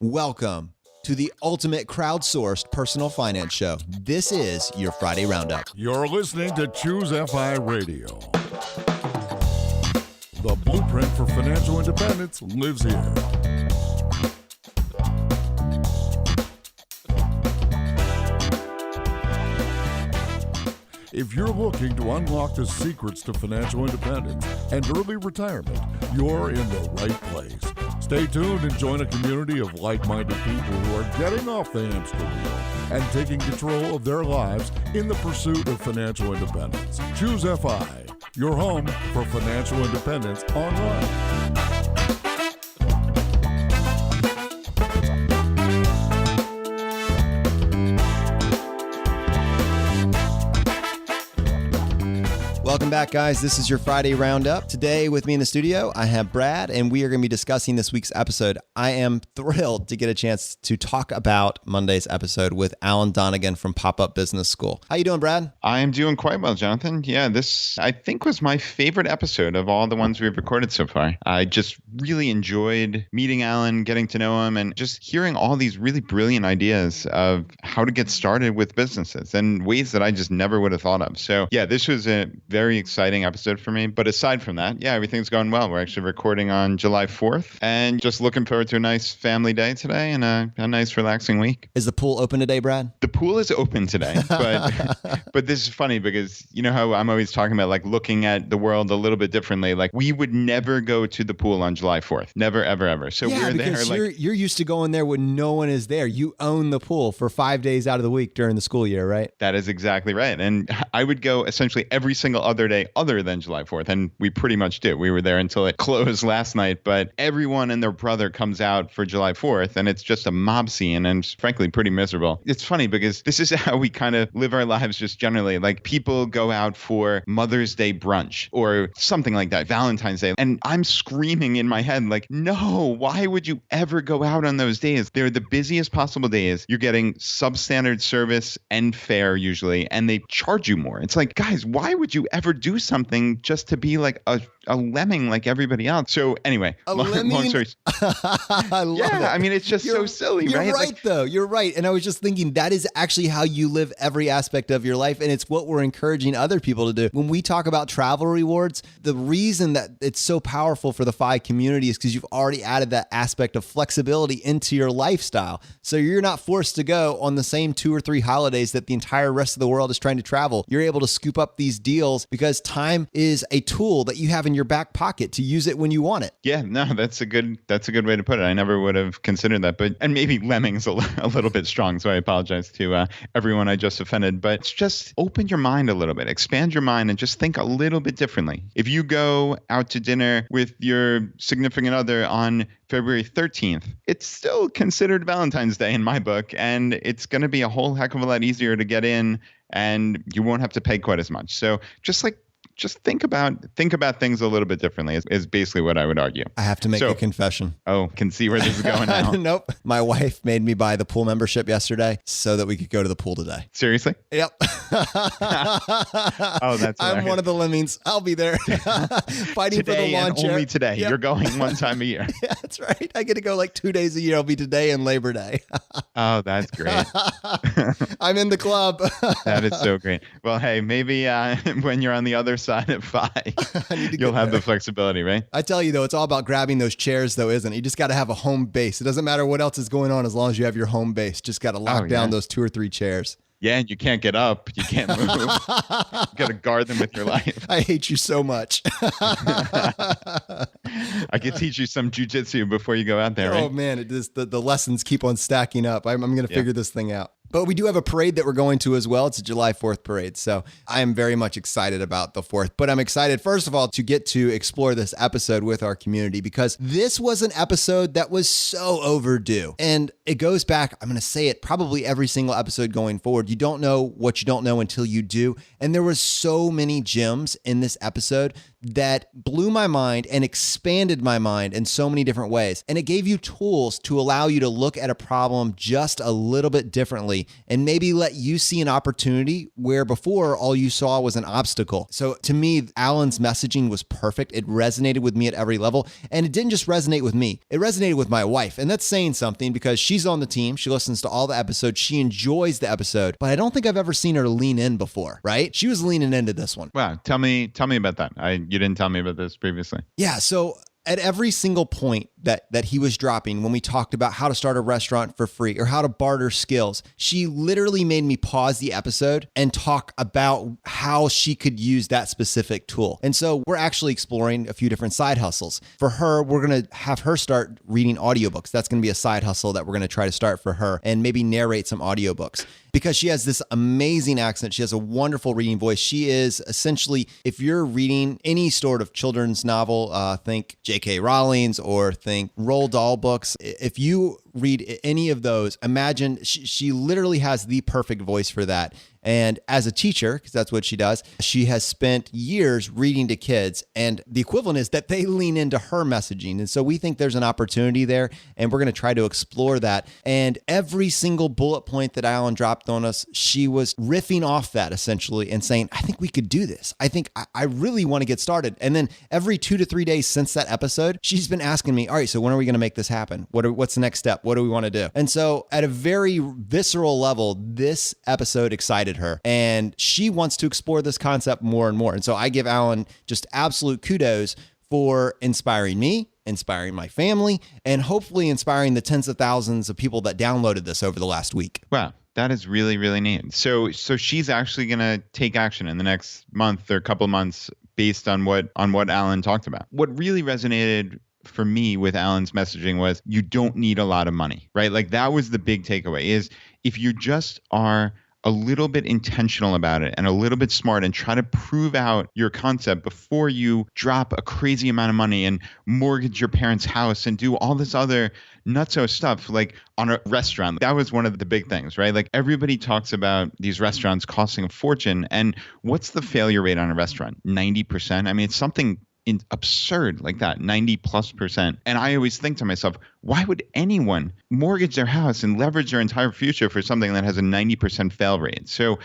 Welcome to the ultimate crowdsourced personal finance show. This is your Friday Roundup. You're listening to ChooseFI Radio. The blueprint for financial independence lives here. If you're looking to unlock the secrets to financial independence and early retirement, you're in the right place. Stay tuned and join a community of like-minded people who are getting off the hamster wheel and taking control of their lives in the pursuit of financial independence. ChooseFI, your home for financial independence online. Welcome back, guys. This is your Friday Roundup. Today with me in the studio, I have Brad, and we are going to be discussing this week's episode. I am thrilled to get a chance to talk about Monday's episode with Alan Donegan from PopUp Business School. How you doing, Brad? I am doing quite well, Jonathan. Yeah, this, I think, was my favorite episode of all the ones we've recorded so far. I just really enjoyed meeting Alan, getting to know him, and just hearing all these really brilliant ideas of how to get started with businesses and ways that I just never would have thought of. So, yeah, this was a very exciting episode for me. But aside from that, yeah, everything's going well. We're actually recording on July 4th and just looking forward to a nice family day today and a nice relaxing week. Is the pool open today, Brad? The pool is open today, but this is funny because you know how I'm always talking about like looking at the world a little bit differently. Like we would never go to the pool on July 4th. Never, ever, ever. So yeah, we're there. You're used to going there when no one is there. You own the pool for 5 days out of the week during the school year, right? That is exactly right. And I would go essentially every single other day other than July 4th. And we pretty much did. We were there until it closed last night. But everyone and their brother comes out for July 4th. And it's just a mob scene and frankly pretty miserable. It's funny because this is how we kind of live our lives just generally. Like people go out for Mother's Day brunch or something like that, Valentine's Day. And I'm screaming in my head like, no, why would you ever go out on those days? They're the busiest possible days. You're getting substandard service and fare usually, and they charge you more. It's like, guys, why would you ever do something just to be like a lemming like everybody else? So anyway, long story. I love it. I mean, it's just so silly, right? You're right, though. You're right. And I was just thinking that is actually how you live every aspect of your life. And it's what we're encouraging other people to do. When we talk about travel rewards, the reason that it's so powerful for the FI community is because you've already added that aspect of flexibility into your lifestyle. So you're not forced to go on the same 2 or 3 holidays that the entire rest of the world is trying to travel. You're able to scoop up these deals because time is a tool that you have in your back pocket to use it when you want it. Yeah, no, that's a good way to put it. I never would have considered that, and maybe lemming's a little bit strong, so I apologize to everyone I just offended. But it's just open your mind a little bit, expand your mind, and just think a little bit differently. If you go out to dinner with your significant other on February 13th, it's still considered Valentine's Day in my book, and it's going to be a whole heck of a lot easier to get in, and you won't have to pay quite as much. So just think about things a little bit differently is basically what I would argue. I have to make a confession. Oh, can see where this is going now. Nope. My wife made me buy the pool membership yesterday so that we could go to the pool today. Seriously? Yep. Oh, that's hilarious. I'm one of the lemmings. I'll be there fighting today for the lawn and chair. Only today. Yep. You're going one time a year. Yeah, that's right. I get to go like 2 days a year. I'll be today and Labor Day. Oh, that's great. I'm in the club. That is so great. Well, hey, maybe when you're on the other side of FI, you'll have the flexibility, right? I tell you, though, it's all about grabbing those chairs, though, isn't it? You just got to have a home base. It doesn't matter what else is going on as long as you have your home base. Just got to lock down those 2 or 3 chairs. Yeah, and you can't get up. You can't move. You got to guard them with your life. I hate you so much. I could teach you some jujitsu before you go out there, right? Oh, man, the lessons keep on stacking up. I'm going to figure this thing out. But we do have a parade that we're going to as well. It's a July 4th parade. So I am very much excited about the 4th. But I'm excited, first of all, to get to explore this episode with our community because this was an episode that was so overdue. And it goes back, I'm going to say it probably every single episode going forward. You don't know what you don't know until you do. And there was so many gems in this episode that blew my mind and expanded my mind in so many different ways. And it gave you tools to allow you to look at a problem just a little bit differently and maybe let you see an opportunity where before all you saw was an obstacle. So to me, Alan's messaging was perfect. It resonated with me at every level. And it didn't just resonate with me, it resonated with my wife. And that's saying something because she's on the team. She listens to all the episodes. She enjoys the episode, but I don't think I've ever seen her lean in before, right? She was leaning into this one. Wow. Tell me about that. You didn't tell me about this previously. Yeah. So at every single point that he was dropping when we talked about how to start a restaurant for free or how to barter skills, she literally made me pause the episode and talk about how she could use that specific tool. And so we're actually exploring a few different side hustles. For her, we're going to have her start reading audiobooks. That's going to be a side hustle that we're going to try to start for her and maybe narrate some audiobooks. Because she has this amazing accent. She has a wonderful reading voice. She is essentially, if you're reading any sort of children's novel, think J.K. Rowling's or think Roald Dahl books. If you read any of those, imagine she literally has the perfect voice for that. And as a teacher, because that's what she does, she has spent years reading to kids. And the equivalent is that they lean into her messaging. And so we think there's an opportunity there, and we're going to try to explore that. And every single bullet point that Alan dropped on us, she was riffing off that essentially and saying, I think we could do this. I think I really want to get started. And then every 2 to 3 days since that episode, she's been asking me, all right, so when are we going to make this happen? What's the next step? What do we want to do? And so at a very visceral level, this episode excited her, and she wants to explore this concept more and more. And so I give Alan just absolute kudos for inspiring me, inspiring my family, and hopefully inspiring the tens of thousands of people that downloaded this over the last week. Wow. That is really, really neat. So she's actually going to take action in the next month or couple of months based on what Alan talked about. What really resonated for me with Alan's messaging was you don't need a lot of money, right? Like that was the big takeaway is if you just are a little bit intentional about it and a little bit smart and try to prove out your concept before you drop a crazy amount of money and mortgage your parents' house and do all this other nutso stuff like on a restaurant. That was one of the big things, right? Like everybody talks about these restaurants costing a fortune. And what's the failure rate on a restaurant? 90%. I mean, it's something absurd like that, 90+%. And I always think to myself, why would anyone mortgage their house and leverage their entire future for something that has a 90% fail rate? So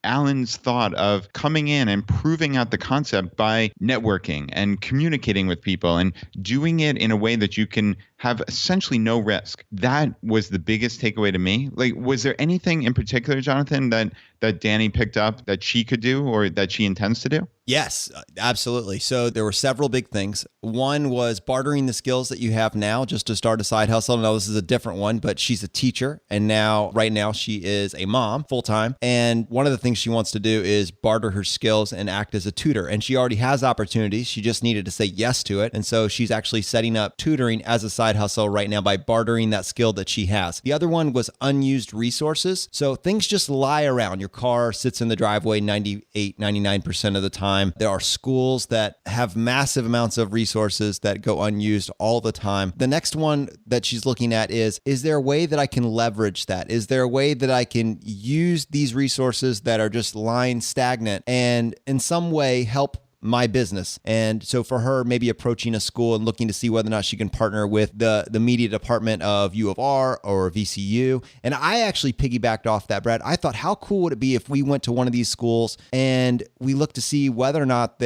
Alan's thought of coming in and proving out the concept by networking and communicating with people and doing it in a way that you can have essentially no risk. That was the biggest takeaway to me. Like, was there anything in particular, Jonathan, that Danny picked up that she could do or that she intends to do? Yes, absolutely. So there were several big things. One was bartering the skills that you have now just to start a side hustle. Now this is a different one, but she's a teacher. And right now she is a mom full-time. And one of the things she wants to do is barter her skills and act as a tutor. And she already has opportunities. She just needed to say yes to it. And so she's actually setting up tutoring as a side hustle right now by bartering that skill that she has. The other one was unused resources. So things just lie around. Your car sits in the driveway 98, 99% of the time. There are schools that have massive amounts of resources that go unused all the time. The next one that she's looking at is there a way that I can leverage that? Is there a way that I can use these resources that are just lying stagnant and in some way help my business? And so for her, maybe approaching a school and looking to see whether or not she can partner with the media department of U of R or VCU. And I actually piggybacked off that, Brad. I thought, how cool would it be if we went to one of these schools and we looked to see whether or not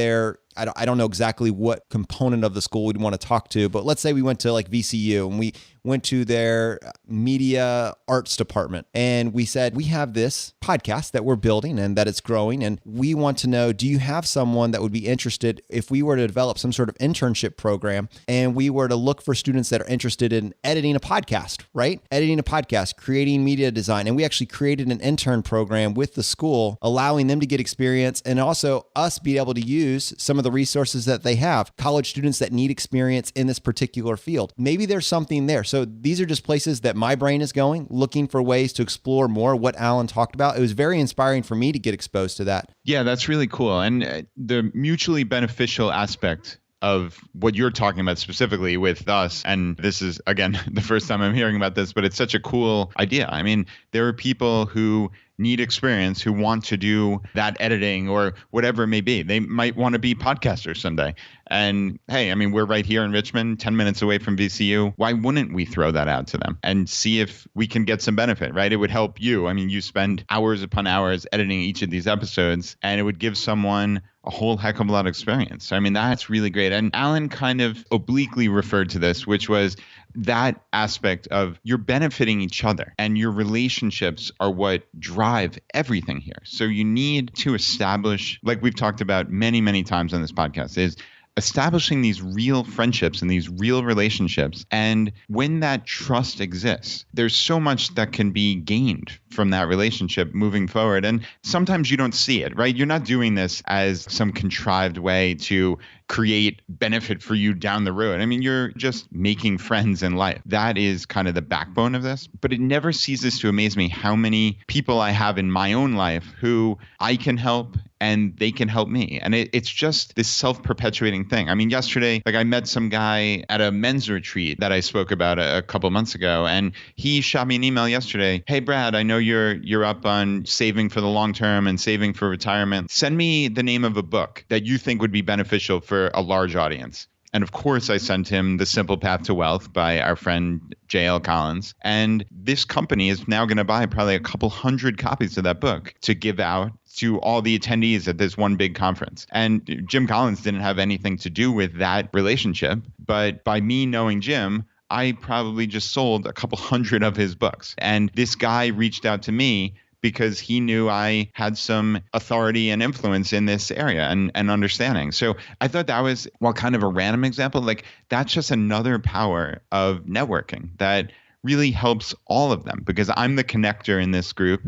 I don't know exactly what component of the school we'd want to talk to, but let's say we went to like VCU and we went to their media arts department and we said, we have this podcast that we're building and that it's growing. And we want to know, do you have someone that would be interested if we were to develop some sort of internship program and we were to look for students that are interested in editing a podcast, right? Editing a podcast, creating media design. And we actually created an intern program with the school, allowing them to get experience and also us be able to use some of the resources that they have, college students that need experience in this particular field. Maybe there's something there. So these are just places that my brain is going, looking for ways to explore more what Alan talked about. It was very inspiring for me to get exposed to that. Yeah, that's really cool. And the mutually beneficial aspect of what you're talking about specifically with us. And this is, again, the first time I'm hearing about this, but it's such a cool idea. I mean, there are people who need experience who want to do that editing or whatever it may be. They might want to be podcasters someday. And hey, I mean, we're right here in Richmond, 10 minutes away from VCU. Why wouldn't we throw that out to them and see if we can get some benefit, right? It would help you. I mean, you spend hours upon hours editing each of these episodes, and it would give someone a whole heck of a lot of experience. I mean, that's really great. And Alan kind of obliquely referred to this, which was that aspect of you're benefiting each other, and your relationships are what drive everything here. So you need to establish, like we've talked about many, many times on this podcast, is establishing these real friendships and these real relationships. And when that trust exists, there's so much that can be gained from that relationship moving forward. And sometimes you don't see it, right? You're not doing this as some contrived way to create benefit for you down the road. I mean, you're just making friends in life. That is kind of the backbone of this. But it never ceases to amaze me how many people I have in my own life who I can help and they can help me. And it's just this self-perpetuating thing. I mean, yesterday, like I met some guy at a men's retreat that I spoke about a couple months ago, and he shot me an email yesterday. Hey, Brad, I know you're up on saving for the long term and saving for retirement. Send me the name of a book that you think would be beneficial for a large audience. And of course, I sent him The Simple Path to Wealth by our friend J.L. Collins. And this company is now going to buy probably a couple hundred copies of that book to give out to all the attendees at this one big conference. And Jim Collins didn't have anything to do with that relationship. But by me knowing Jim, I probably just sold a couple hundred of his books. And this guy reached out to me because he knew I had some authority and influence in this area and understanding. So I thought that was, well, kind of a random example. Like that's just another power of networking that really helps all of them, because I'm the connector in this group,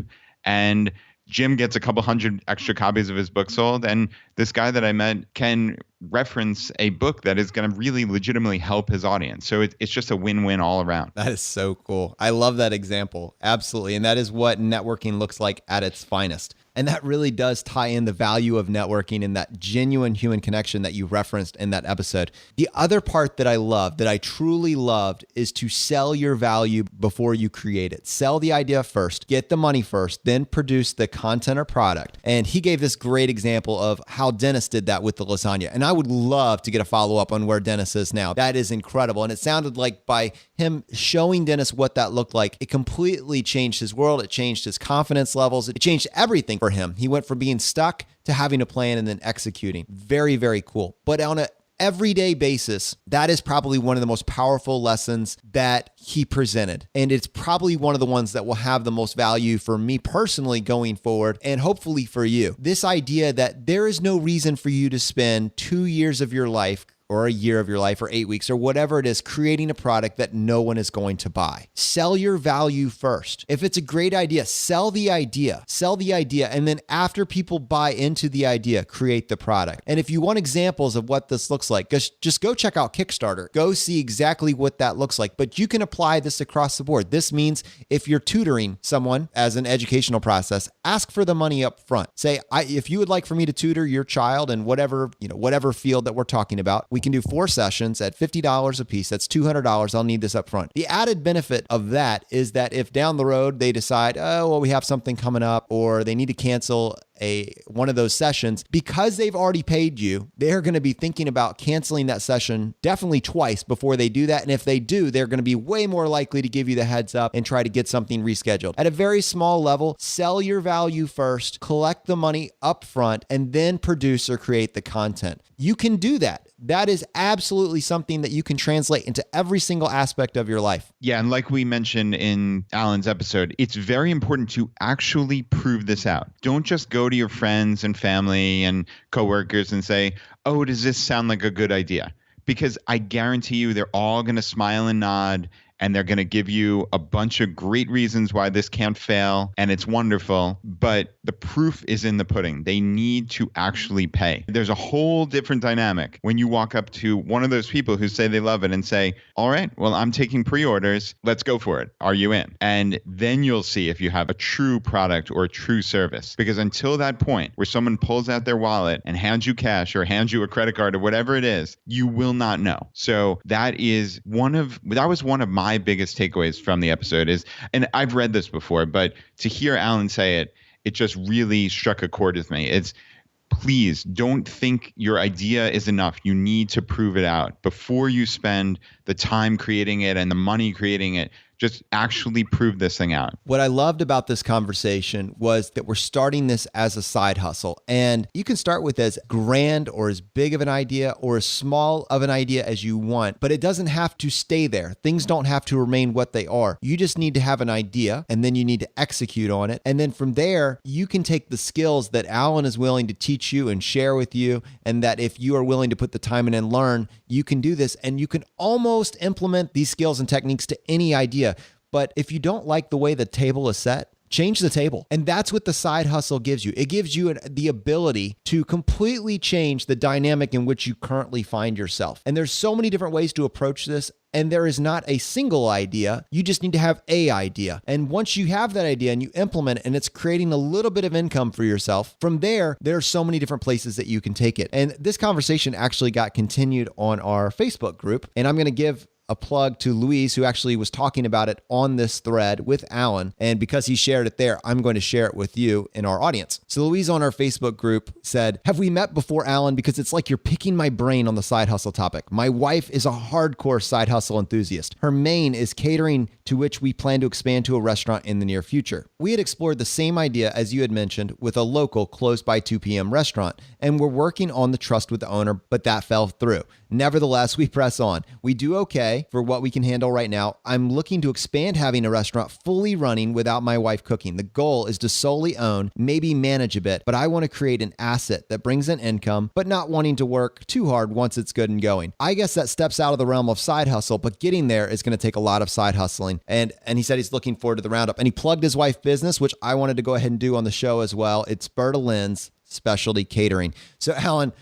and Jim gets a couple hundred extra copies of his book sold, and this guy that I met can reference a book that is going to really legitimately help his audience. So it's just a win-win all around. That is so cool. I love that example. Absolutely. And that is what networking looks like at its finest. And that really does tie in the value of networking and that genuine human connection that you referenced in that episode. The other part that I love, that I truly loved, is to sell your value before you create it. Sell the idea first, get the money first, then produce the content or product. And he gave this great example of how Dennis did that with the lasagna. And I would love to get a follow-up on where Dennis is now. That is incredible. And it sounded like by him showing Dennis what that looked like, it completely changed his world. It changed his confidence levels. It changed everything for him. He went from being stuck to having a plan and then executing. Very, very cool. But on an everyday basis, that is probably one of the most powerful lessons that he presented. And it's probably one of the ones that will have the most value for me personally going forward, and hopefully for you. This idea that there is no reason for you to spend 2 years of your life or a year of your life or 8 weeks or whatever it is, creating a product that no one is going to buy. Sell your value first. If it's a great idea, sell the idea. Sell the idea. And then after people buy into the idea, create the product. And if you want examples of what this looks like, just go check out Kickstarter. Go see exactly what that looks like. But you can apply this across the board. This means if you're tutoring someone as an educational process, ask for the money up front. Say, if you would like for me to tutor your child in whatever field that we're talking about, we can do 4 sessions at $50 a piece. That's $200. I'll need this up front. The added benefit of that is that if down the road they decide, oh, well, we have something coming up, or they need to cancel one of those sessions, because they've already paid you, they're going to be thinking about canceling that session definitely twice before they do that. And if they do, they're going to be way more likely to give you the heads up and try to get something rescheduled. At a very small level, sell your value first, collect the money up front, and then produce or create the content. You can do that. That is absolutely something that you can translate into every single aspect of your life. Yeah, and like we mentioned in Alan's episode, it's very important to actually prove this out. Don't just go to your friends and family and coworkers and say, oh, does this sound like a good idea? Because I guarantee you they're all going to smile and nod, and they're going to give you a bunch of great reasons why this can't fail and it's wonderful, but the proof is in the pudding. They need to actually pay. There's a whole different dynamic when you walk up to one of those people who say they love it and say, all right, well, I'm taking pre-orders. Let's go for it. Are you in? And then you'll see if you have a true product or a true service. Because until that point where someone pulls out their wallet and hands you cash or hands you a credit card or whatever it is, you will not know. So that was one of my biggest takeaways from the episode is, and I've read this before, but to hear Alan say it, it just really struck a chord with me. It's, please don't think your idea is enough. You need to prove it out before you spend the time creating it and the money creating it. Just actually prove this thing out. What I loved about this conversation was that we're starting this as a side hustle. And you can start with as grand or as big of an idea or as small of an idea as you want, but it doesn't have to stay there. Things don't have to remain what they are. You just need to have an idea and then you need to execute on it. And then from there, you can take the skills that Alan is willing to teach you and share with you. And that if you are willing to put the time in and learn, you can do this and you can almost implement these skills and techniques to any idea. But if you don't like the way the table is set, change the table. And that's what the side hustle gives you. It gives you the ability to completely change the dynamic in which you currently find yourself. And there's so many different ways to approach this. And there is not a single idea. You just need to have an idea. And once you have that idea and you implement it and it's creating a little bit of income for yourself, from there are so many different places that you can take it. And this conversation actually got continued on our Facebook group. And I'm going to give a plug to Luis, who actually was talking about it on this thread with Alan. And because he shared it there, I'm going to share it with you in our audience. So Luis on our Facebook group said, have we met before, Alan? Because it's like you're picking my brain on the side hustle topic. My wife is a hardcore side hustle enthusiast. Her main is catering, to which we plan to expand to a restaurant in the near future. We had explored the same idea as you had mentioned with a local close by 2 p.m. restaurant, and we're working on the trust with the owner, but that fell through. Nevertheless, we press on. We do okay for what we can handle right now. I'm looking to expand having a restaurant fully running without my wife cooking. The goal is to solely own, maybe manage a bit, but I want to create an asset that brings in income, but not wanting to work too hard once it's good and going. I guess that steps out of the realm of side hustle, but getting there is going to take a lot of side hustling. And he said he's looking forward to the roundup. And he plugged his wife's business, which I wanted to go ahead and do on the show as well. It's Berta Lynn's Specialty Catering. So Alan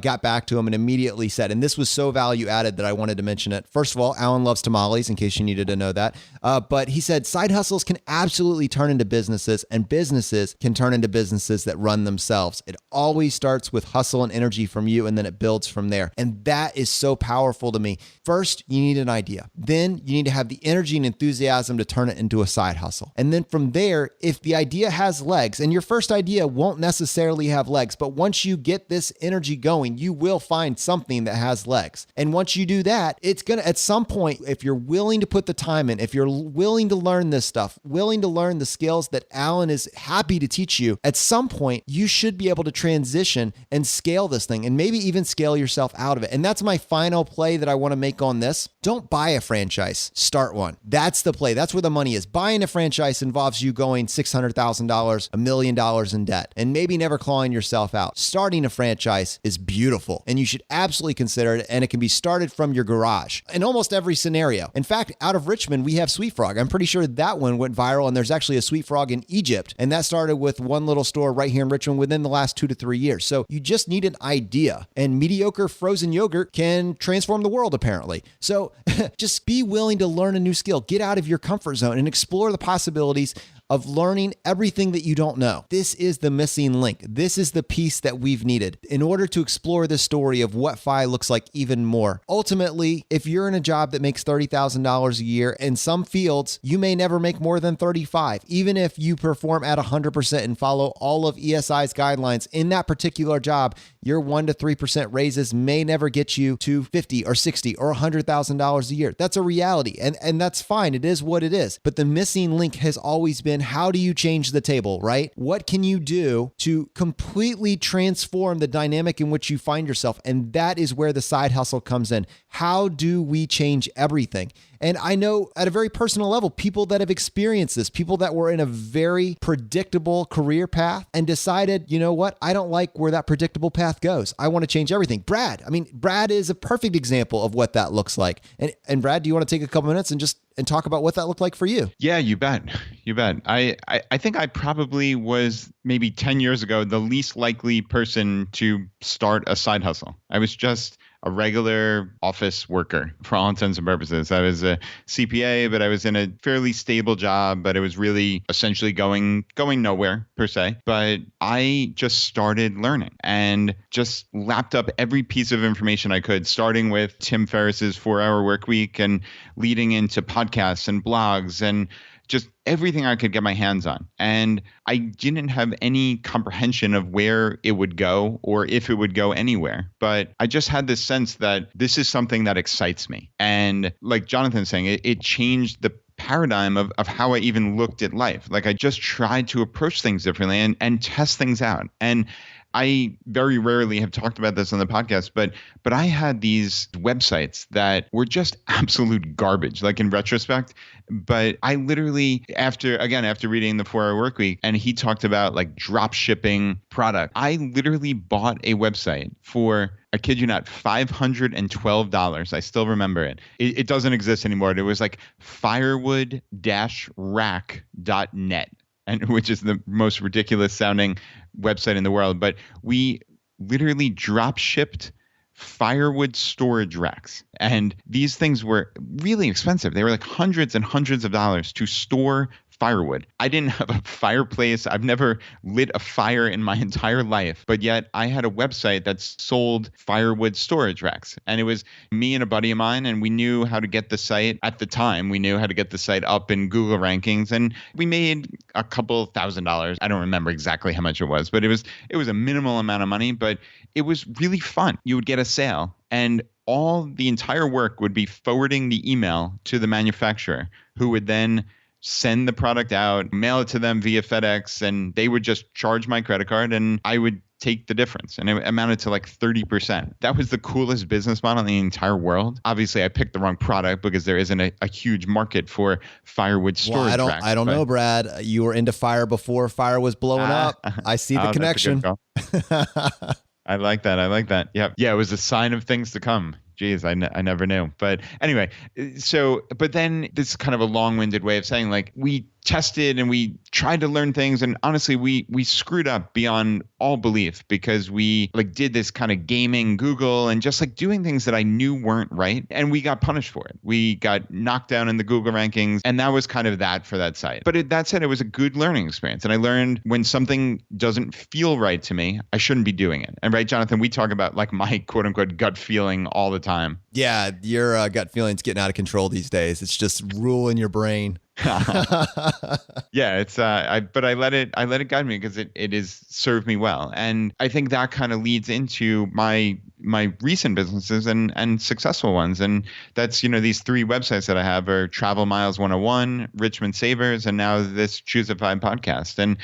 got back to him and immediately said, and this was so value added that I wanted to mention it. First of all, Alan loves tamales, in case you needed to know that. But he said side hustles can absolutely turn into businesses, and businesses can turn into businesses that run themselves. It always starts with hustle and energy from you, and then it builds from there. And that is so powerful to me. First, you need an idea. Then you need to have the energy and enthusiasm to turn it into a side hustle. And then from there, if the idea has legs, and your first idea won't necessarily have legs, but once you get this energy going, you will find something that has legs. And once you do that, it's going to, at some point, if you're willing to put the time in, if you're willing to learn this stuff, willing to learn the skills that Alan is happy to teach you, at some point, you should be able to transition and scale this thing and maybe even scale yourself out of it. And that's my final play that I want to make on this. Don't buy a franchise, start one. That's the play. That's where the money is. Buying a franchise involves you going $600,000, $1 million in debt, and maybe never clawing yourself out. Starting a franchise is beautiful, and you should absolutely consider it, and it can be started from your garage in almost every scenario. In fact, out of Richmond, we have Sweet Frog. I'm pretty sure that one went viral, and there's actually a Sweet Frog in Egypt, and that started with one little store right here in Richmond within the last 2 to 3 years. So you just need an idea, and mediocre frozen yogurt can transform the world, apparently. So just be willing to learn a new skill, get out of your comfort zone, and explore the possibilities of learning everything that you don't know. This is the missing link. This is the piece that we've needed in order to explore the story of what FI looks like even more. Ultimately, if you're in a job that makes $30,000 a year, in some fields, you may never make more than 35. Even if you perform at 100% and follow all of ESI's guidelines in that particular job, your 1 to 3% raises may never get you to 50 or 60 or $100,000 a year. That's a reality, and that's fine. It is what it is. But the missing link has always been, how do you change the table, right? What can you do to completely transform the dynamic in which you find yourself? And that is where the side hustle comes in. How do we change everything? And I know at a very personal level, people that have experienced this, people that were in a very predictable career path and decided, you know what, I don't like where that predictable path goes. I want to change everything. Brad is a perfect example of what that looks like. And Brad, do you want to take a couple minutes and talk about what that looked like for you? Yeah, you bet. You bet. I think I probably was maybe 10 years ago the least likely person to start a side hustle. I was just a regular office worker for all intents and purposes. I was a CPA, but I was in a fairly stable job, but it was really essentially going nowhere per se. But I just started learning and just lapped up every piece of information I could, starting with Tim Ferriss's 4-Hour Workweek and leading into podcasts and blogs and just everything I could get my hands on. And I didn't have any comprehension of where it would go or if it would go anywhere. But I just had this sense that this is something that excites me. And like Jonathan's saying, it changed the paradigm of how I even looked at life. Like I just tried to approach things differently and test things out. And I very rarely have talked about this on the podcast, but I had these websites that were just absolute garbage, like in retrospect. But I literally, after reading the 4-Hour Workweek, and he talked about like drop shipping product, I literally bought a website for, I kid you not, $512. I still remember it. It doesn't exist anymore. It was like firewood-rack.net. And which is the most ridiculous sounding website in the world. But we literally drop shipped firewood storage racks. And these things were really expensive. They were like hundreds and hundreds of dollars to store firewood. I didn't have a fireplace. I've never lit a fire in my entire life, but yet I had a website that sold firewood storage racks. And it was me and a buddy of mine, and we knew how to get the site at the time. We knew how to get the site up in Google rankings, and we made a couple $1,000s. I don't remember exactly how much it was, but it was a minimal amount of money, but it was really fun. You would get a sale, and the entire work would be forwarding the email to the manufacturer, who would then send the product out, mail it to them via FedEx, and they would just charge my credit card and I would take the difference. And it amounted to like 30%. That was the coolest business model in the entire world. Obviously, I picked the wrong product because there isn't a huge market for firewood storage racks. I don't know, Brad. You were into fire before fire was blowing up. I see the connection. I like that. Yep. Yeah, it was a sign of things to come. Geez, I never knew. But anyway, but then this is kind of a long-winded way of saying, like, we tested and we tried to learn things, and honestly we screwed up beyond all belief, because we like did this kind of gaming Google and just like doing things that I knew weren't right, and we got punished for it. We got knocked down in the Google rankings, and that was kind of that for that site. But that said, it was a good learning experience, and I learned when something doesn't feel right to me, I shouldn't be doing it. And right, Jonathan, we talk about like my quote unquote gut feeling all the time. Yeah, your gut feeling's getting out of control these days. It's just ruling your brain. Yeah, it's but I let it guide me because it has served me well. And I think that kind of leads into my recent businesses and successful ones. And that's, these 3 websites that I have are Travel Miles 101, Richmond Savers, and now this ChooseFI podcast. And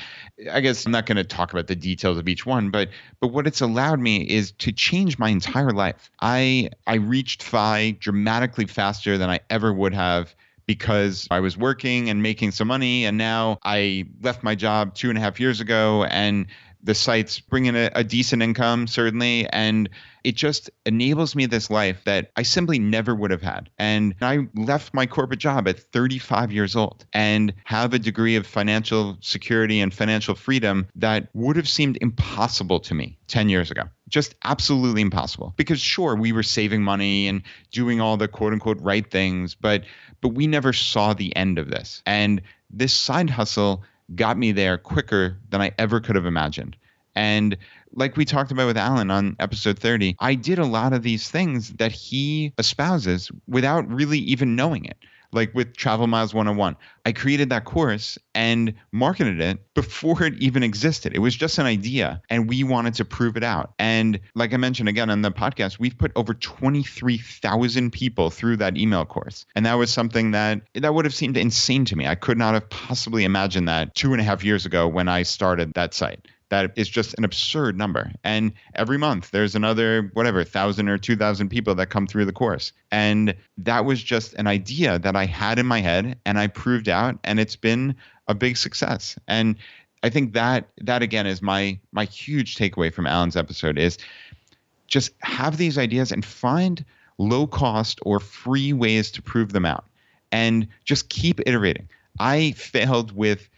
I guess I'm not going to talk about the details of each one, but what it's allowed me is to change my entire life. I reached FI dramatically faster than I ever would have, because I was working and making some money, and now I left my job 2.5 years ago, and the site's bringing a decent income, certainly, and it just enables me this life that I simply never would have had. And I left my corporate job at 35 years old and have a degree of financial security and financial freedom that would have seemed impossible to me 10 years ago. Just absolutely impossible. Because sure, we were saving money and doing all the quote unquote right things, but we never saw the end of this. And this side hustle got me there quicker than I ever could have imagined. And like we talked about with Alan on episode 30, I did a lot of these things that he espouses without really even knowing it. Like with Travel Miles 101, I created that course and marketed it before it even existed. It was just an idea, and we wanted to prove it out. And like I mentioned again on the podcast, we've put over 23,000 people through that email course. And that was something that would have seemed insane to me. I could not have possibly imagined that 2.5 years ago when I started that site. that is just an absurd number. And every month there's another, 1,000 or 2,000 people that come through the course. And that was just an idea that I had in my head and I proved out, and it's been a big success. And I think that again is my huge takeaway from Alan's episode is just have these ideas and find low cost or free ways to prove them out and just keep iterating. I failed with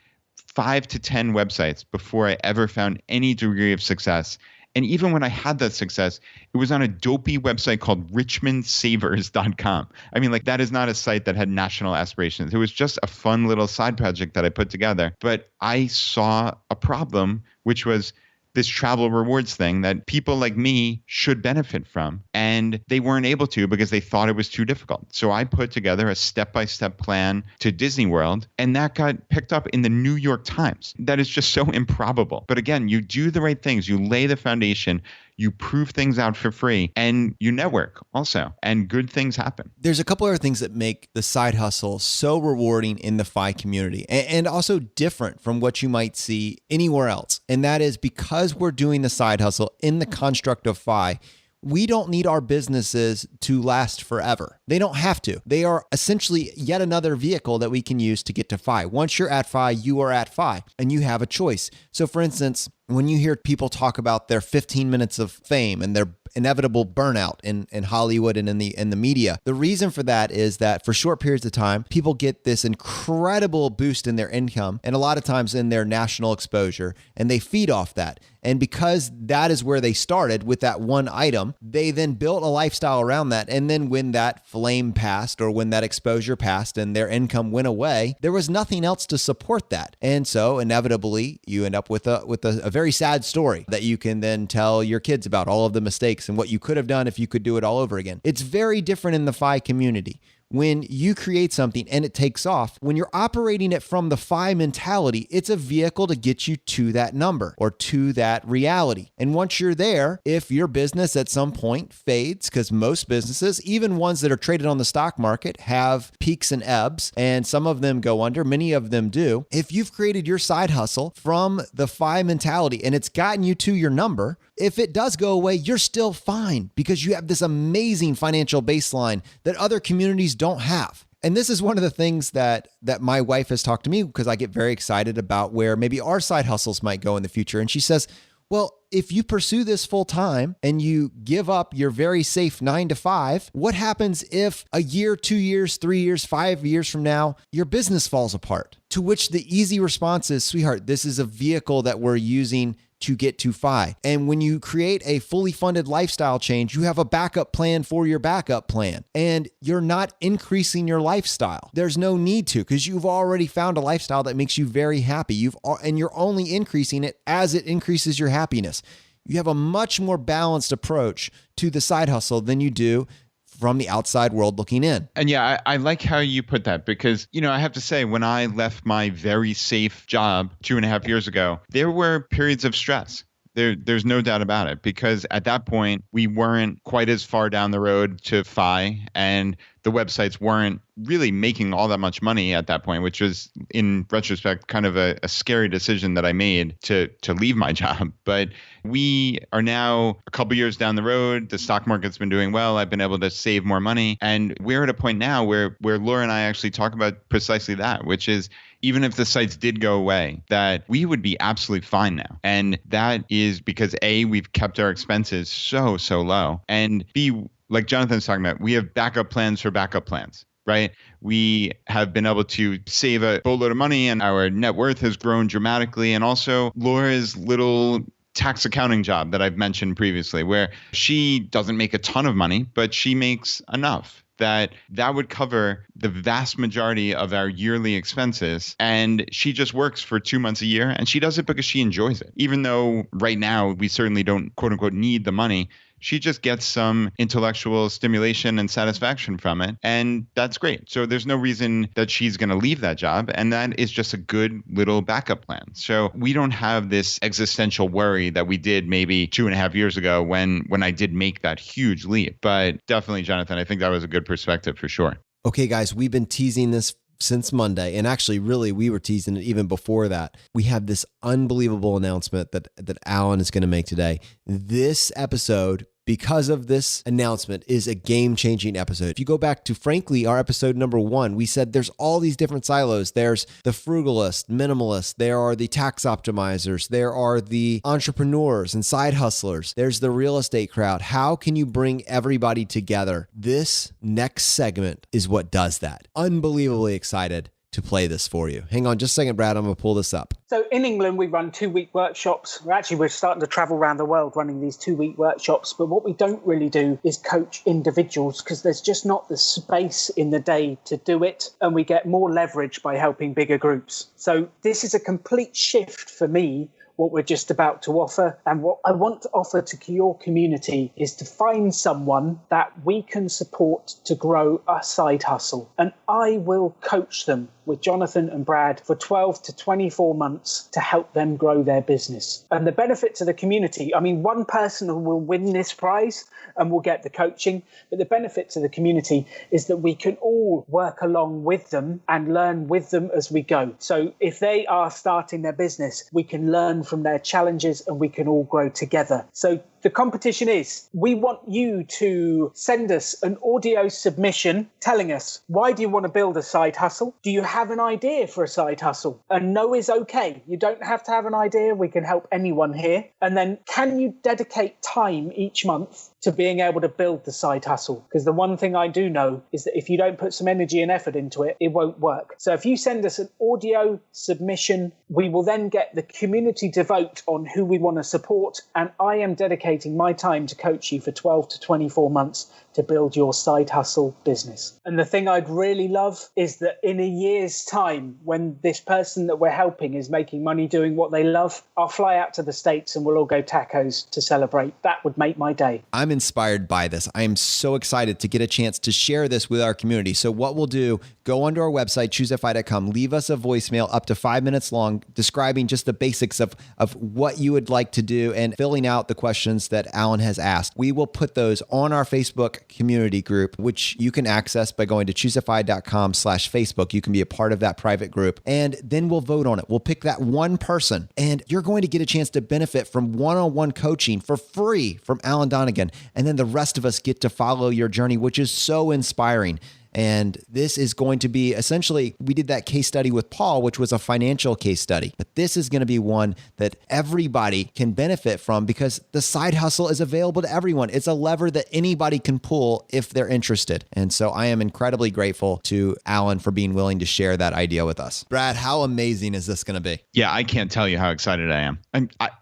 5 to 10 websites before I ever found any degree of success. And even when I had that success, it was on a dopey website called richmondsavers.com. I mean, like, that is not a site that had national aspirations. It was just a fun little side project that I put together. But I saw a problem, which was this travel rewards thing that people like me should benefit from. And they weren't able to because they thought it was too difficult. So I put together a step-by-step plan to Disney World, and that got picked up in the New York Times. That is just so improbable. But again, you do the right things. You lay the foundation. You prove things out for free, and you network also, and good things happen. There's a couple other things that make the side hustle so rewarding in the FI community and also different from what you might see anywhere else. And that is because we're doing the side hustle in the construct of FI, we don't need our businesses to last forever. They don't have to. They are essentially yet another vehicle that we can use to get to FI. Once you're at FI, you are at FI, and you have a choice. So for instance, when you hear people talk about their 15 minutes of fame and their inevitable burnout in Hollywood and in the media, the reason for that is that for short periods of time, people get this incredible boost in their income and a lot of times in their national exposure, and they feed off that. And because that is where they started with that one item, they then built a lifestyle around that. And then when that flame passed or when that exposure passed and their income went away, there was nothing else to support that. And so inevitably, you end up with a very sad story that you can then tell your kids about all of the mistakes and what you could have done if you could do it all over again. It's very different in the FI community. When you create something and it takes off, when you're operating it from the FI mentality, it's a vehicle to get you to that number or to that reality. And once you're there, if your business at some point fades, because most businesses, even ones that are traded on the stock market, have peaks and ebbs, and some of them go under, many of them do. If you've created your side hustle from the FI mentality and it's gotten you to your number, if it does go away, you're still fine because you have this amazing financial baseline that other communities don't have. And this is one of the things that my wife has talked to me because I get very excited about where maybe our side hustles might go in the future. And she says, well, if you pursue this full time and you give up your very safe 9 to 5, what happens if a year, 2 years, 3 years, 5 years from now, your business falls apart? To which the easy response is, sweetheart, this is a vehicle that we're using to get to FI. And when you create a fully funded lifestyle change, you have a backup plan for your backup plan. And you're not increasing your lifestyle. There's no need to because you've already found a lifestyle that makes you very happy. And you're only increasing it as it increases your happiness. You have a much more balanced approach to the side hustle than you do from the outside world looking in. And yeah, I like how you put that because, I have to say, when I left my very safe job 2.5 years ago, there were periods of stress. There's no doubt about it because at that point, we weren't quite as far down the road to FI and the websites weren't really making all that much money at that point, which was, in retrospect, kind of a scary decision that I made to leave my job. But we are now a couple years down the road. The stock market's been doing well. I've been able to save more money. And we're at a point now where Laura and I actually talk about precisely that, which is even if the sites did go away, that we would be absolutely fine now. And that is because A, we've kept our expenses so low. And B, like Jonathan's talking about, we have backup plans for backup plans, right? We have been able to save a boatload of money and our net worth has grown dramatically. And also Laura's little tax accounting job that I've mentioned previously, where she doesn't make a ton of money, but she makes enough that would cover the vast majority of our yearly expenses. And she just works for 2 months a year and she does it because she enjoys it. Even though right now we certainly don't, quote unquote, need the money, she just gets some intellectual stimulation and satisfaction from it. And that's great. So there's no reason that she's going to leave that job. And that is just a good little backup plan. So we don't have this existential worry that we did maybe 2.5 years ago when I did make that huge leap. But definitely, Jonathan, I think that was a good perspective for sure. Okay, guys, we've been teasing this since Monday, and actually really we were teasing it even before that, we have this unbelievable announcement that Alan is going to make today. This episode, because of this announcement, is a game-changing episode. If you go back to, frankly, our episode number 1, we said there's all these different silos. There's the frugalist, minimalist. There are the tax optimizers. There are the entrepreneurs and side hustlers. There's the real estate crowd. How can you bring everybody together? This next segment is what does that. Unbelievably excited to play this for you. Hang on just a second, Brad. I'm going to pull this up. So in England, we run 2-week workshops. We're starting to travel around the world running these 2-week workshops. But what we don't really do is coach individuals because there's just not the space in the day to do it. And we get more leverage by helping bigger groups. So this is a complete shift for me, what we're just about to offer. And what I want to offer to your community is to find someone that we can support to grow a side hustle. And I will coach them with Jonathan and Brad for 12 to 24 months to help them grow their business. And the benefit to the community, one person will win this prize and will get the coaching, but the benefit to the community is that we can all work along with them and learn with them as we go. So if they are starting their business, we can learn from their challenges and we can all grow together. So the competition is, we want you to send us an audio submission telling us, why do you want to build a side hustle? Do you have an idea for a side hustle? And no is okay. You don't have to have an idea. We can help anyone here. And then can you dedicate time each month to being able to build the side hustle? Because the one thing I do know is that if you don't put some energy and effort into it, it won't work. So if you send us an audio submission, we will then get the community to vote on who we want to support. And I am dedicating my time to coach you for 12 to 24 months to build your side hustle business. And the thing I'd really love is that in a year's time, when this person that we're helping is making money doing what they love, I'll fly out to the States and we'll all go tacos to celebrate. That would make my day. I'm inspired by this. I am so excited to get a chance to share this with our community. So what we'll do, go onto our website, ChooseFI.com, leave us a voicemail up to 5 minutes long describing just the basics of what you would like to do and filling out the questions that Alan has asked. We will put those on our Facebook community group, which you can access by going to ChooseFI.com/Facebook. You can be a part of that private group, and then we'll vote on it. We'll pick that one person, and you're going to get a chance to benefit from one-on-one coaching for free from Alan Donegan. And then the rest of us get to follow your journey, which is so inspiring. And this is going to be essentially, we did that case study with Paul, which was a financial case study. But this is going to be one that everybody can benefit from because the side hustle is available to everyone. It's a lever that anybody can pull if they're interested. And so I am incredibly grateful to Alan for being willing to share that idea with us. Brad, how amazing is this going to be? Yeah, I can't tell you how excited I am.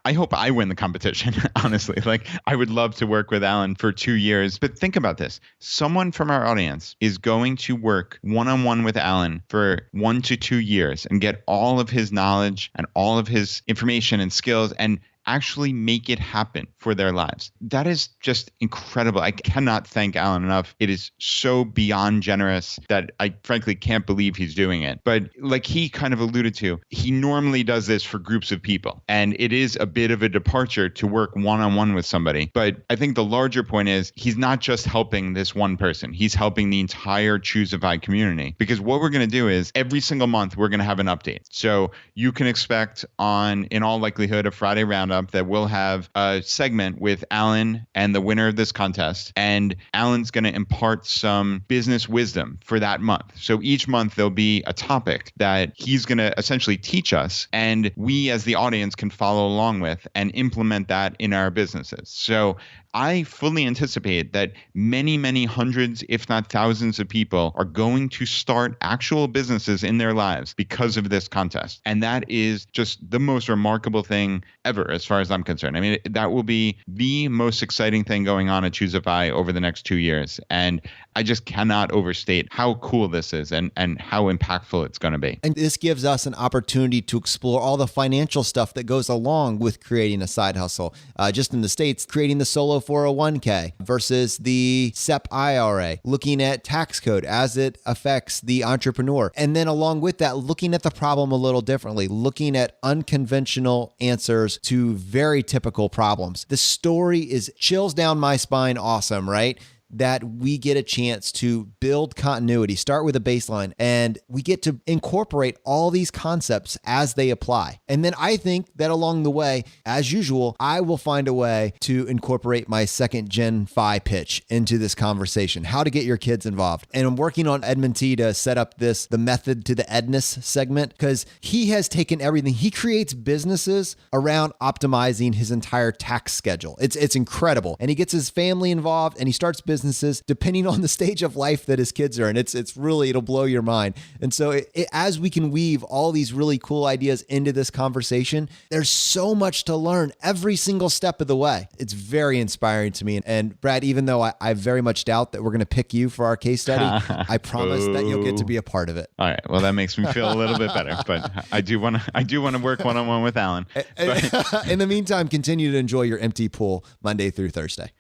I hope I win the competition, honestly. I would love to work with Alan for 2 years. But think about this. Someone from our audience is going to work one-on-one with Alan for 1 to 2 years and get all of his knowledge and all of his information and skills and actually make it happen for their lives. That is just incredible. I cannot thank Alan enough. It is so beyond generous that I frankly can't believe he's doing it. But like he kind of alluded to, he normally does this for groups of people. And it is a bit of a departure to work one-on-one with somebody. But I think the larger point is he's not just helping this one person. He's helping the entire ChooseFI community. Because what we're going to do is every single month, we're going to have an update. So you can expect in all likelihood, a Friday roundup that we'll have a segment with Alan and the winner of this contest. And Alan's going to impart some business wisdom for that month. So each month there'll be a topic that he's going to essentially teach us, and we as the audience can follow along with and implement that in our businesses. So I fully anticipate that many, many hundreds, if not thousands of people are going to start actual businesses in their lives because of this contest. And that is just the most remarkable thing ever, as far as I'm concerned. I mean, that will be the most exciting thing going on at ChooseFI over the next 2 years. And I just cannot overstate how cool this is and how impactful it's going to be. And this gives us an opportunity to explore all the financial stuff that goes along with creating a side hustle. Just in the States, creating the solo 401k versus the SEP IRA, looking at tax code as it affects the entrepreneur. And then along with that, looking at the problem a little differently, looking at unconventional answers to very typical problems. The story is chills down my spine awesome, right? that we get a chance to build continuity, start with a baseline, and we get to incorporate all these concepts as they apply. And then I think that along the way, as usual, I will find a way to incorporate my second Gen Phi pitch into this conversation, how to get your kids involved. And I'm working on Edmund T to set up the method to the Edness segment, because he has taken everything. He creates businesses around optimizing his entire tax schedule. It's incredible. And he gets his family involved and he starts businesses depending on the stage of life that his kids are in. It's really, it'll blow your mind. And so as we can weave all these really cool ideas into this conversation, there's so much to learn every single step of the way. It's very inspiring to me. And Brad, even though I very much doubt that we're going to pick you for our case study, I promise that you'll get to be a part of it. All right. Well, that makes me feel a little bit better, but I do want to work one-on-one with Alan. In the meantime, continue to enjoy your empty pool Monday through Thursday.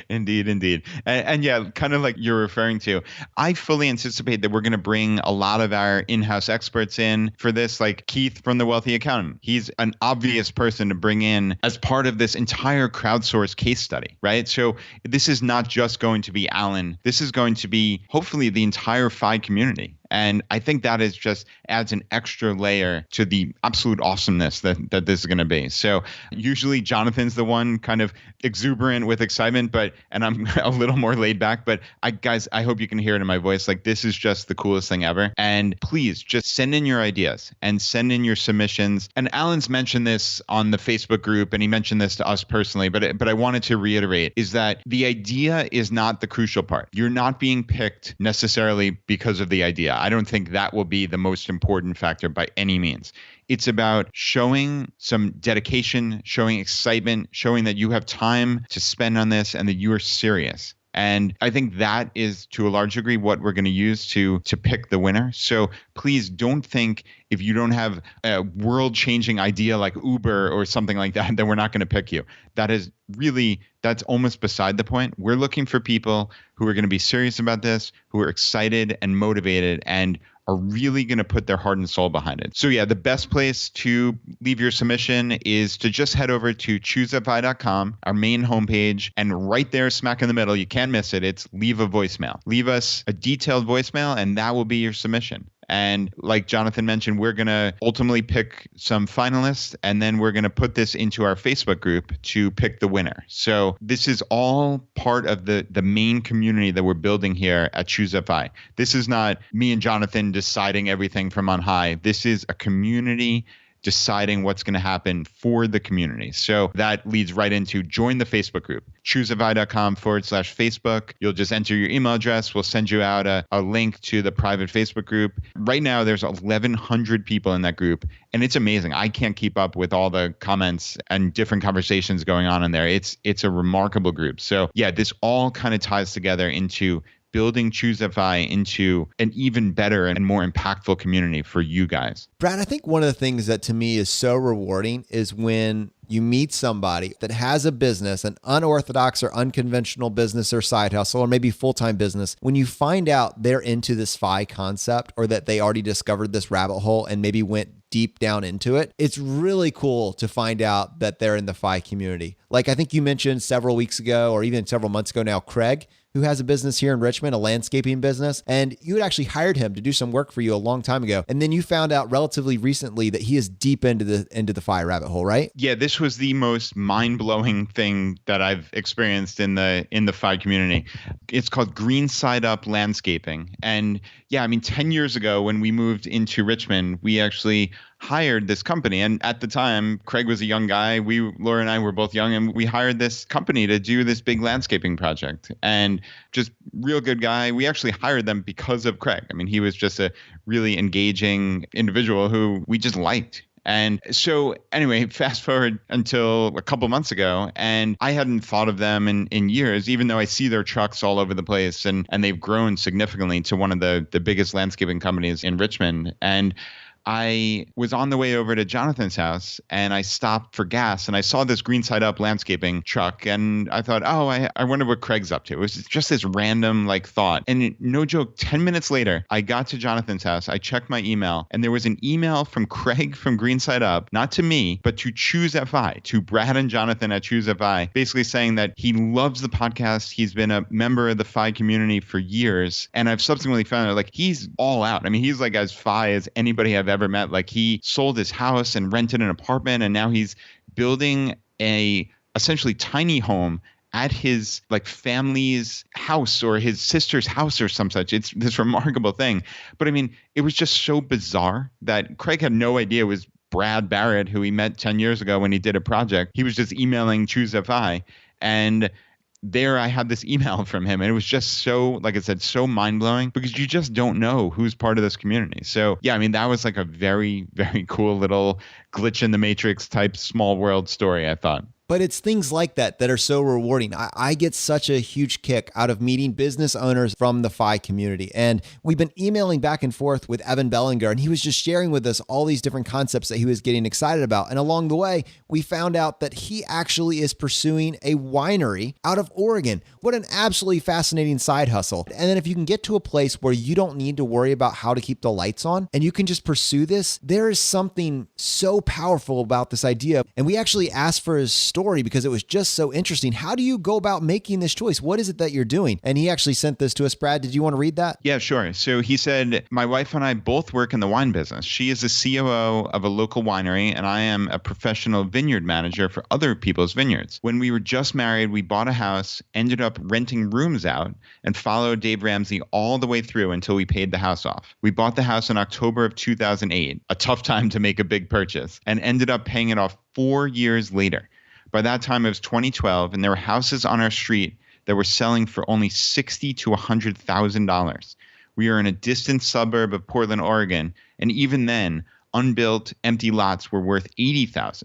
Indeed. And yeah, kind of like you're referring to, I fully anticipate that we're going to bring a lot of our in-house experts in for this, like Keith from The Wealthy Accountant. He's an obvious person to bring in as part of this entire crowdsourced case study, right? So this is not just going to be Alan. This is going to be hopefully the entire FI community. And I think that is just adds an extra layer to the absolute awesomeness that this is going to be. So usually Jonathan's the one kind of exuberant with excitement, and I'm a little more laid back, but guys, I hope you can hear it in my voice. Like, this is just the coolest thing ever. And please just send in your ideas and send in your submissions. And Alan's mentioned this on the Facebook group, and he mentioned this to us personally, but I wanted to reiterate is that the idea is not the crucial part. You're not being picked necessarily because of the idea. I don't think that will be the most important factor by any means. It's about showing some dedication, showing excitement, showing that you have time to spend on this and that you are serious. And I think that is, to a large degree, what we're going to use to pick the winner. So please don't think if you don't have a world-changing idea like Uber or something like that, then we're not going to pick you. That's almost beside the point. We're looking for people who are going to be serious about this, who are excited and motivated and are really going to put their heart and soul behind it. So yeah, the best place to leave your submission is to just head over to ChooseFI.com, our main homepage, and right there, smack in the middle, you can't miss it. It's leave a voicemail. Leave us a detailed voicemail, and that will be your submission. And like Jonathan mentioned, we're going to ultimately pick some finalists, and then we're going to put this into our Facebook group to pick the winner. So this is all part of the main community that we're building here at ChooseFI. This is not me and Jonathan deciding everything from on high. This is a community deciding what's going to happen for the community. So that leads right into join the Facebook group, ChooseFI.com/Facebook. You'll just enter your email address. We'll send you out a link to the private Facebook group. Right now, there's 1,100 people in that group, and it's amazing. I can't keep up with all the comments and different conversations going on in there. It's a remarkable group. So yeah, this all kind of ties together into building ChooseFI into an even better and more impactful community for you guys. Brad, I think one of the things that to me is so rewarding is when you meet somebody that has a business, an unorthodox or unconventional business or side hustle, or maybe full-time business, when you find out they're into this FI concept or that they already discovered this rabbit hole and maybe went deep down into it, it's really cool to find out that they're in the FI community. Like I think you mentioned several weeks ago or even several months ago now, Craig, who has a business here in Richmond, a landscaping business, and you had actually hired him to do some work for you a long time ago. And then you found out relatively recently that he is deep into the FI rabbit hole, right? Yeah, this was the most mind-blowing thing that I've experienced in the FI community. It's called Green Side Up Landscaping. And yeah, I mean, 10 years ago when we moved into Richmond, we actually hired this company. And at the time, Craig was a young guy. Laura and I were both young, and we hired this company to do this big landscaping project. And just real good guy. We actually hired them because of Craig. I mean, he was just a really engaging individual who we just liked. And so anyway, fast forward until a couple months ago, and I hadn't thought of them in years, even though I see their trucks all over the place, and they've grown significantly to one of the biggest landscaping companies in Richmond. And I was on the way over to Jonathan's house and I stopped for gas and I saw this Green Side Up landscaping truck and I thought, oh, I wonder what Craig's up to. It was just this random thought. And no joke, 10 minutes later, I got to Jonathan's house. I checked my email and there was an email from Craig from Green Side Up, not to me, but to ChooseFI, to Brad and Jonathan at ChooseFI, basically saying that he loves the podcast. He's been a member of the FI community for years. And I've subsequently found out he's all out. I mean, he's as FI as anybody I've ever met. He sold his house and rented an apartment and now he's building a essentially tiny home at his family's house or his sister's house or some such. It's this remarkable thing. But I mean, it was just so bizarre that Craig had no idea it was Brad Barrett, who he met 10 years ago when he did a project. He was just emailing ChooseFI. And there I had this email from him. And it was just so, like I said, so mind-blowing because you just don't know who's part of this community. So yeah, I mean, that was a very, very cool little glitch in the matrix type small world story, I thought. But it's things like that that are so rewarding. I get such a huge kick out of meeting business owners from the FI community. And we've been emailing back and forth with Evan Bellinger, and he was just sharing with us all these different concepts that he was getting excited about. And along the way, we found out that he actually is pursuing a winery out of Oregon. What an absolutely fascinating side hustle. And then if you can get to a place where you don't need to worry about how to keep the lights on and you can just pursue this, there is something so powerful about this idea. And we actually asked for his story because it was just so interesting. How do you go about making this choice? What is it that you're doing? And he actually sent this to us. Brad, did you want to read that? Yeah, sure. So he said, my wife and I both work in the wine business. She is the COO of a local winery, and I am a professional vineyard manager for other people's vineyards. When we were just married, we bought a house, ended up renting rooms out, and followed Dave Ramsey all the way through until we paid the house off. We bought the house in October of 2008, a tough time to make a big purchase, and ended up paying it off 4 years later. By that time, it was 2012, and there were houses on our street that were selling for only $60,000 to $100,000. We are in a distant suburb of Portland, Oregon, and even then, unbuilt, empty lots were worth $80,000.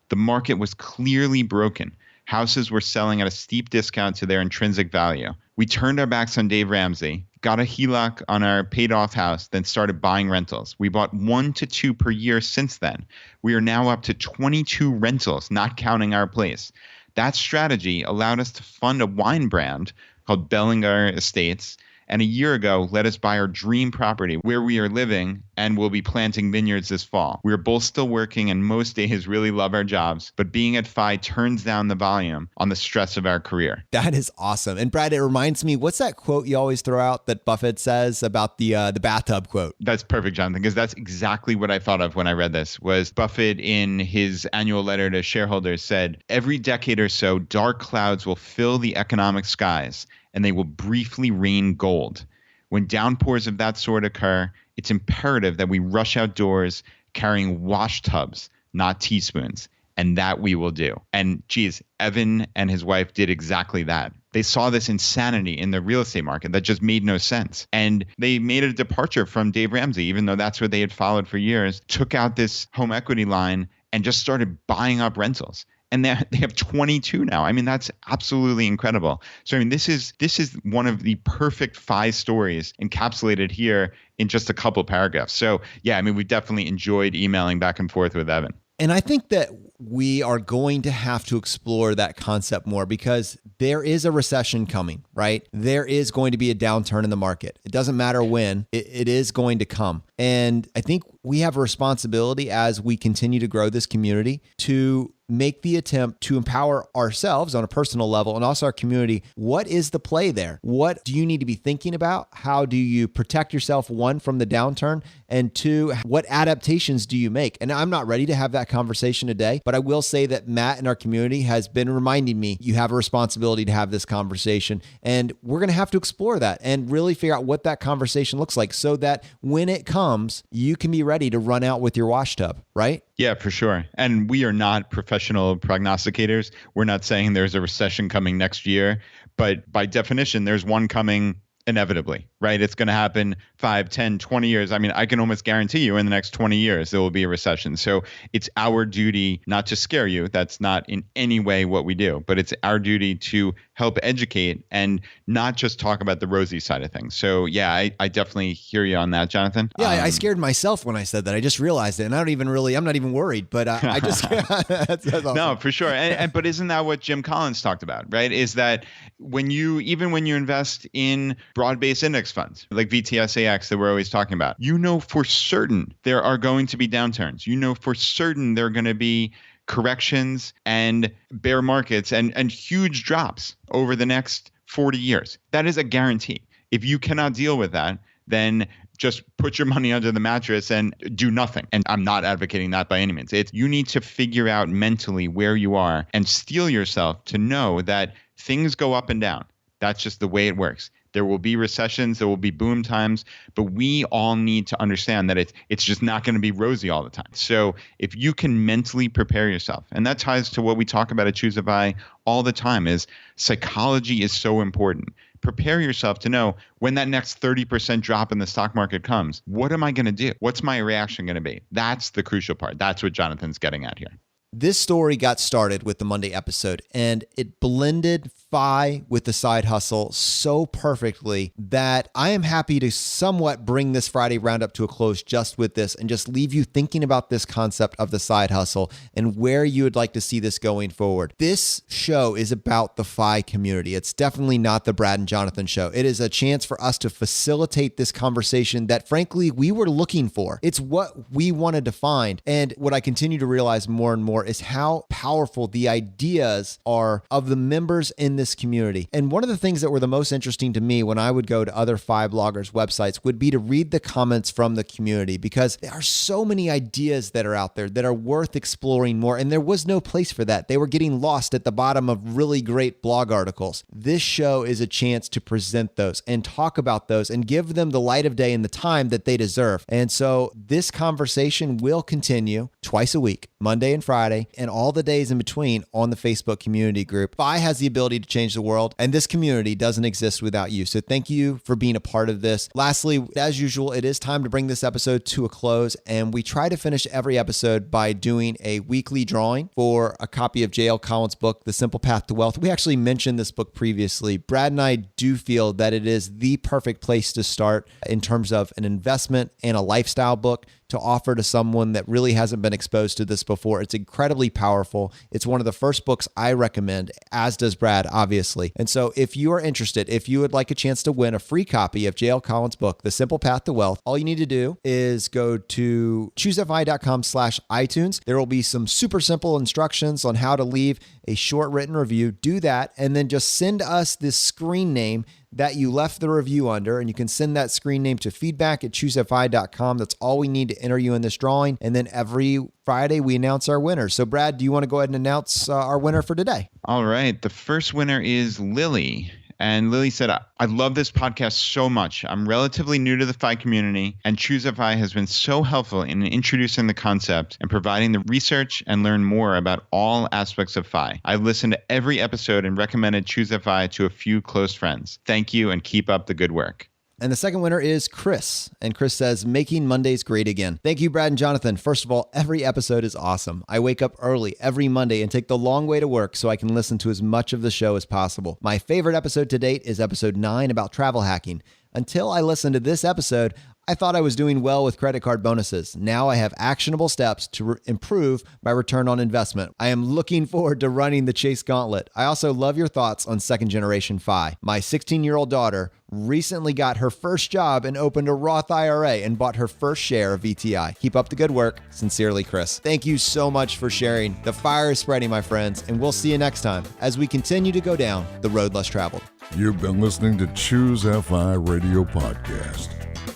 The market was clearly broken. Houses were selling at a steep discount to their intrinsic value. We turned our backs on Dave Ramsey, got a HELOC on our paid-off house, then started buying rentals. We bought 1 to 2 per year since then. We are now up to 22 rentals, not counting our place. That strategy allowed us to fund a wine brand called Bellinger Estates, and a year ago let us buy our dream property where we are living and will be planting vineyards this fall. We are both still working and most days really love our jobs, but being at FI turns down the volume on the stress of our career. That is awesome. And Brad, it reminds me, what's that quote you always throw out that Buffett says about the bathtub quote? That's perfect, Jonathan, because that's exactly what I thought of when I read this. Was Buffett in his annual letter to shareholders said, every decade or so, dark clouds will fill the economic skies and they will briefly rain gold. When downpours of that sort occur, it's imperative that we rush outdoors carrying wash tubs, not teaspoons, and that we will do. And geez, Evan and his wife did exactly that. They saw this insanity in the real estate market that just made no sense. And they made a departure from Dave Ramsey, even though that's what they had followed for years, took out this home equity line and just started buying up rentals. And they have 22 now. I mean, that's absolutely incredible. So, I mean, this is one of the perfect FI stories encapsulated here in just a couple paragraphs. So, yeah, I mean, we definitely enjoyed emailing back and forth with Evan. And I think that we are going to have to explore that concept more because there is a recession coming, right? There is going to be a downturn in the market. It doesn't matter when, it is going to come. And I think we have a responsibility as we continue to grow this community to make the attempt to empower ourselves on a personal level and also our community. What is the play there? What do you need to be thinking about? How do you protect yourself, one, from the downturn, and two, what adaptations do you make? And I'm not ready to have that conversation today, but I will say that Matt in our community has been reminding me, you have a responsibility to have this conversation, and we're going to have to explore that and really figure out what that conversation looks like so that when it comes, you can be ready to run out with your wash tub, right? Yeah, for sure. And we are not professional prognosticators. We're not saying there's a recession coming next year, but by definition, there's one coming inevitably, right? It's going to happen 5, 10, 20 years. I mean, I can almost guarantee you in the next 20 years, there will be a recession. So it's our duty not to scare you. That's not in any way what we do, but it's our duty to help educate and not just talk about the rosy side of things. So yeah, I definitely hear you on that, Jonathan. Yeah, I scared myself when I said that. I just realized it, and I'm not even worried, but I just, that's awesome. No, for sure. But isn't that what Jim Collins talked about, right? Is that even when you invest in broad-based index funds like VTSAX that we're always talking about, you know for certain there are going to be downturns. You know for certain there are going to be corrections and bear markets and huge drops over the next 40 years. That is a guarantee. If you cannot deal with that, then just put your money under the mattress and do nothing. And I'm not advocating that by any means. You need to figure out mentally where you are and steel yourself to know that things go up and down. That's just the way it works. There will be recessions, there will be boom times, but we all need to understand that it's just not going to be rosy all the time. So if you can mentally prepare yourself, and that ties to what we talk about at ChooseFI all the time, is psychology is so important. Prepare yourself to know when that next 30% drop in the stock market comes, what am I going to do? What's my reaction going to be? That's the crucial part. That's what Jonathan's getting at here. This story got started with the Monday episode, and it blended FI with the side hustle so perfectly that I am happy to somewhat bring this Friday roundup to a close just with this and just leave you thinking about this concept of the side hustle and where you would like to see this going forward. This show is about the FI community. It's definitely not the Brad and Jonathan show. It is a chance for us to facilitate this conversation that, frankly, we were looking for. It's what we wanted to find. And what I continue to realize more and more is how powerful the ideas are of the members in this community. And one of the things that were the most interesting to me when I would go to other FI bloggers' websites would be to read the comments from the community, because there are so many ideas that are out there that are worth exploring more. And there was no place for that. They were getting lost at the bottom of really great blog articles. This show is a chance to present those and talk about those and give them the light of day and the time that they deserve. And so this conversation will continue twice a week, Monday and Friday, and all the days in between on the Facebook community group. FI has the ability to change the world, and this community doesn't exist without you. So thank you for being a part of this. Lastly, as usual, it is time to bring this episode to a close, and we try to finish every episode by doing a weekly drawing for a copy of J.L. Collins' book, The Simple Path to Wealth. We actually mentioned this book previously. Brad and I do feel that it is the perfect place to start in terms of an investment and a lifestyle book to offer to someone that really hasn't been exposed to this before. It's incredibly powerful. It's one of the first books I recommend, as does Brad, obviously. And so if you are interested, if you would like a chance to win a free copy of J.L. Collins' book, The Simple Path to Wealth, all you need to do is go to ChooseFI.com/iTunes. There will be some super simple instructions on how to leave a short written review. Do that, and then just send us this screen name that you left the review under, and you can send that screen name to feedback@ChooseFI.com. That's all we need to enter you in this drawing. And then every Friday, we announce our winner. So Brad, do you want to go ahead and announce our winner for today? All right. The first winner is Lily. And Lily said, I love this podcast so much. I'm relatively new to the FI community, and ChooseFI has been so helpful in introducing the concept and providing the research and learn more about all aspects of FI. I've listened to every episode and recommended ChooseFI to a few close friends. Thank you, and keep up the good work. And the second winner is Chris. And Chris says, making Mondays great again. Thank you, Brad and Jonathan. First of all, every episode is awesome. I wake up early every Monday and take the long way to work so I can listen to as much of the show as possible. My favorite episode to date is episode 9 about travel hacking. Until I listened to this episode, I thought I was doing well with credit card bonuses. Now I have actionable steps to improve my return on investment. I am looking forward to running the Chase Gauntlet. I also love your thoughts on second generation FI. My 16-year-old daughter recently got her first job and opened a Roth IRA and bought her first share of VTI. Keep up the good work. Sincerely, Chris. Thank you so much for sharing. The fire is spreading, my friends, and we'll see you next time as we continue to go down the road less traveled. You've been listening to ChooseFI Radio Podcast,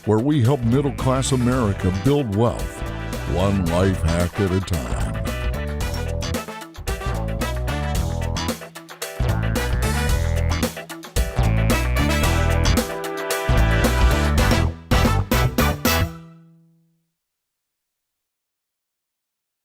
where we help middle-class America build wealth, one life hack at a time.